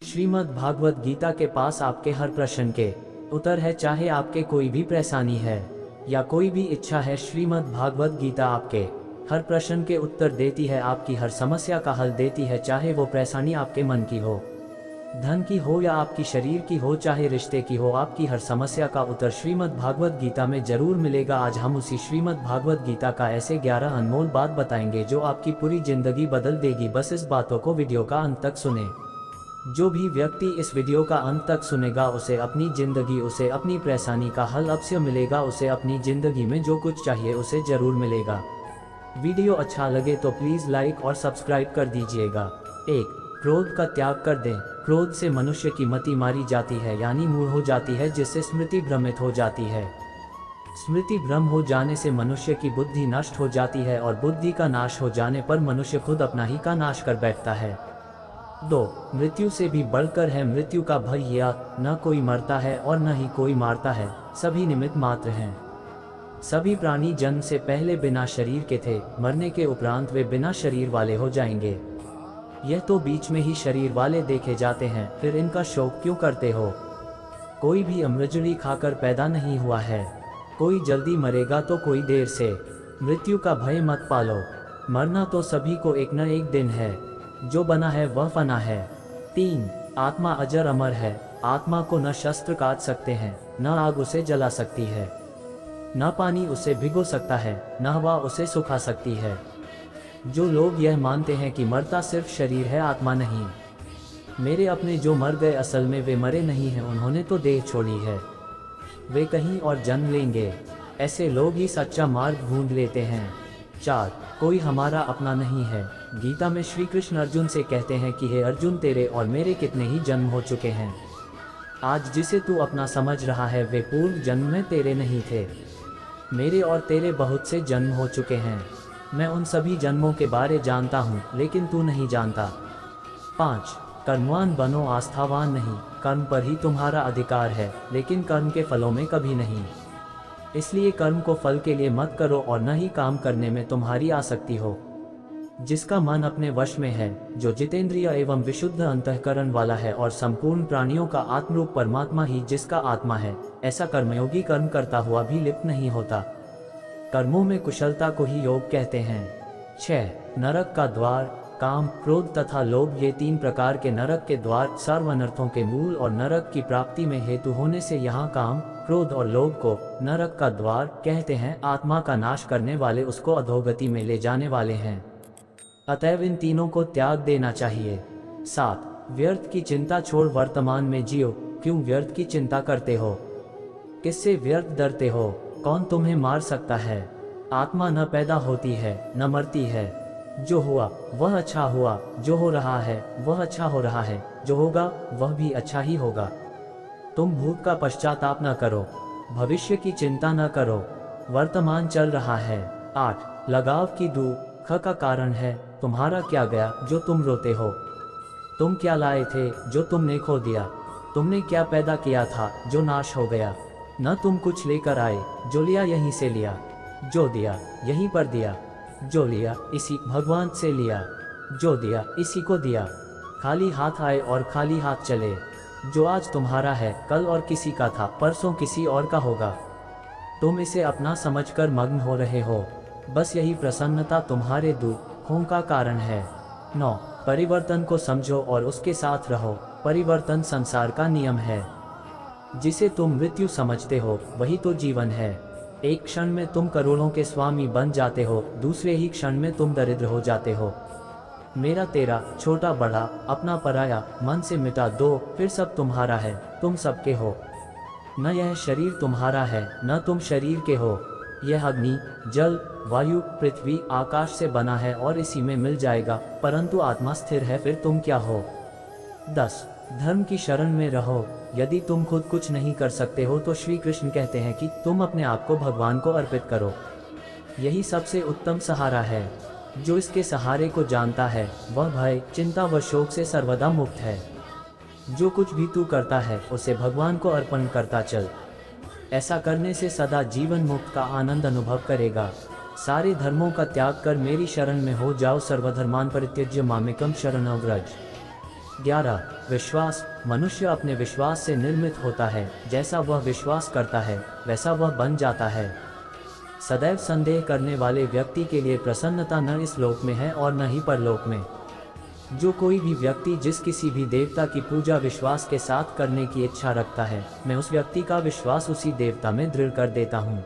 श्रीमद् भागवत गीता के पास आपके हर प्रश्न के उत्तर है, चाहे आपके कोई भी परेशानी है या कोई भी इच्छा है। श्रीमद् भागवत गीता आपके हर प्रश्न के उत्तर देती है, आपकी हर समस्या का हल देती है, चाहे वो परेशानी आपके मन की हो, धन की हो या आपकी शरीर की हो, चाहे रिश्ते की हो। आपकी हर समस्या का उत्तर श्रीमद् भागवत गीता में जरूर मिलेगा। आज हम उसी श्रीमद् भागवत गीता का ऐसे 11 अनमोल बात बताएंगे जो आपकी पूरी जिंदगी बदल देगी। बस इस बातों को वीडियो का अंत तक सुने। जो भी व्यक्ति इस वीडियो का अंत तक सुनेगा उसे अपनी जिंदगी, उसे अपनी परेशानी का हल अवश्य मिलेगा। उसे अपनी जिंदगी में जो कुछ चाहिए उसे जरूर मिलेगा। वीडियो अच्छा लगे तो प्लीज लाइक और सब्सक्राइब कर दीजिएगा। 1. क्रोध का त्याग कर दें। क्रोध से मनुष्य की मति मारी जाती है, यानी मूढ़ हो जाती है, जिससे स्मृति भ्रमित हो जाती है। स्मृति भ्रम हो जाने से मनुष्य की बुद्धि नष्ट हो जाती है और बुद्धि का नाश हो जाने पर मनुष्य खुद अपना ही का नाश कर बैठता है। 2. मृत्यु से भी बढ़कर है मृत्यु का भय, या न कोई मरता है और न ही कोई मारता है, सभी निमित्त मात्र हैं। सभी प्राणी जन्म से पहले बिना शरीर के थे, मरने के उपरांत वे बिना शरीर वाले हो जाएंगे। यह तो बीच में ही शरीर वाले देखे जाते हैं, फिर इनका शोक क्यों करते हो? कोई भी अमृतजड़ी खाकर पैदा नहीं हुआ है, कोई जल्दी मरेगा तो कोई देर से। मृत्यु का भय मत पालो, मरना तो सभी को एक न एक दिन है, जो बना है वह फना है। 3. आत्मा अजर अमर है। आत्मा को न शस्त्र काट सकते हैं, न आग उसे जला सकती है, न पानी उसे भिगो सकता है, न हवा उसे सुखा सकती है। जो लोग यह मानते हैं कि मरता सिर्फ शरीर है, आत्मा नहीं। मेरे अपने जो मर गए असल में वे मरे नहीं हैं, उन्होंने तो देह छोड़ी है, वे कहीं और जन्म लेंगे। ऐसे लोग ही सच्चा मार्ग ढूंढ लेते हैं। 4. कोई हमारा अपना नहीं है। गीता में श्री कृष्ण अर्जुन से कहते हैं कि हे अर्जुन, तेरे और मेरे कितने ही जन्म हो चुके हैं। आज जिसे तू अपना समझ रहा है वे पूर्व जन्म में तेरे नहीं थे। मेरे और तेरे बहुत से जन्म हो चुके हैं, मैं उन सभी जन्मों के बारे जानता हूँ, लेकिन तू नहीं जानता। 5. कर्मवान बनो, आस्थावान नहीं। कर्म पर ही तुम्हारा अधिकार है, लेकिन कर्म के फलों में कभी नहीं। इसलिए कर्म को फल के लिए मत करो और न ही काम करने में तुम्हारी आसक्ति हो। जिसका मन अपने वश में है, जो जितेंद्रिय एवं विशुद्ध अंतःकरण वाला है और संपूर्ण प्राणियों का आत्मरूप परमात्मा ही जिसका आत्मा है, ऐसा कर्मयोगी कर्म करता हुआ भी लिप्त नहीं होता। कर्मों में कुशलता को ही योग कहते हैं। 6. नरक का द्वार। काम, क्रोध तथा लोभ, ये 3 प्रकार के नरक के द्वार सर्व अनर्थों के मूल और नरक की प्राप्ति में हेतु होने से यहाँ काम, क्रोध और लोभ को नरक का द्वार कहते हैं। आत्मा का नाश करने वाले, उसको अधोगति में ले जाने वाले हैं, अतएव इन तीनों को त्याग देना चाहिए। 7. व्यर्थ की चिंता छोड़ वर्तमान में जियो। क्यों व्यर्थ की चिंता करते हो? किससे व्यर्थ डरते हो? कौन तुम्हें मार सकता है? आत्मा न पैदा होती है न मरती है। जो हुआ वह अच्छा हुआ, जो हो रहा है वह अच्छा हो रहा है, जो होगा वह भी अच्छा ही होगा। तुम भूत का पश्चाताप न करो, भविष्य की चिंता न करो, वर्तमान चल रहा है। 8. लगाव की दुख का कारण है तुम्हारा क्या गया जो तुम रोते हो? तुम क्या लाए थे जो तुमने खो दिया? तुमने क्या पैदा किया था जो नाश हो गया? न तुम कुछ लेकर आए, जो लिया यहीं से लिया, जो दिया यहीं पर दिया, जो लिया इसी भगवान से लिया, जो दिया इसी को दिया। खाली हाथ आए और खाली हाथ चले। जो आज तुम्हारा है कल और किसी का था, परसों किसी और का होगा। तुम इसे अपना समझकर मग्न हो रहे हो, बस यही प्रसन्नता तुम्हारे दुखों का कारण है। 9. परिवर्तन को समझो और उसके साथ रहो। परिवर्तन संसार का नियम है। जिसे तुम मृत्यु समझते हो वही तो जीवन है। एक क्षण में तुम करोड़ों के स्वामी बन जाते हो, दूसरे ही क्षण में तुम दरिद्र हो जाते हो। मेरा तेरा, छोटा बड़ा, अपना पराया, मन से मिटा दो, फिर सब तुम्हारा है, तुम सबके हो। न यह शरीर तुम्हारा है न तुम शरीर के हो। यह अग्नि, जल, वायु, पृथ्वी, आकाश से बना है और इसी में मिल जाएगा, परंतु आत्मा स्थिर है, फिर तुम क्या हो? 10. धर्म की शरण में रहो। यदि तुम खुद कुछ नहीं कर सकते हो तो श्री कृष्ण कहते हैं कि तुम अपने आप को भगवान को अर्पित करो। यही सबसे उत्तम सहारा है। जो इसके सहारे को जानता है वह भय, चिंता व शोक से सर्वदा मुक्त है। जो कुछ भी तू करता है उसे भगवान को अर्पण करता चल। ऐसा करने से सदा जीवन मुक्त का आनंद अनुभव करेगा। सारे धर्मों का त्याग कर मेरी शरण में हो जाओ। सर्वधर्मान परित्यज्य मामेकम शरणं व्रज। 11. विश्वास. मनुष्य अपने विश्वास से निर्मित होता है, जैसा वह विश्वास करता है वैसा वह बन जाता है। सदैव संदेह करने वाले व्यक्ति के लिए प्रसन्नता न इस लोक में है और न ही परलोक में। जो कोई भी व्यक्ति जिस किसी भी देवता की पूजा विश्वास के साथ करने की इच्छा रखता है, मैं उस व्यक्ति का विश्वास उसी देवता में दृढ़ कर देता हूँ।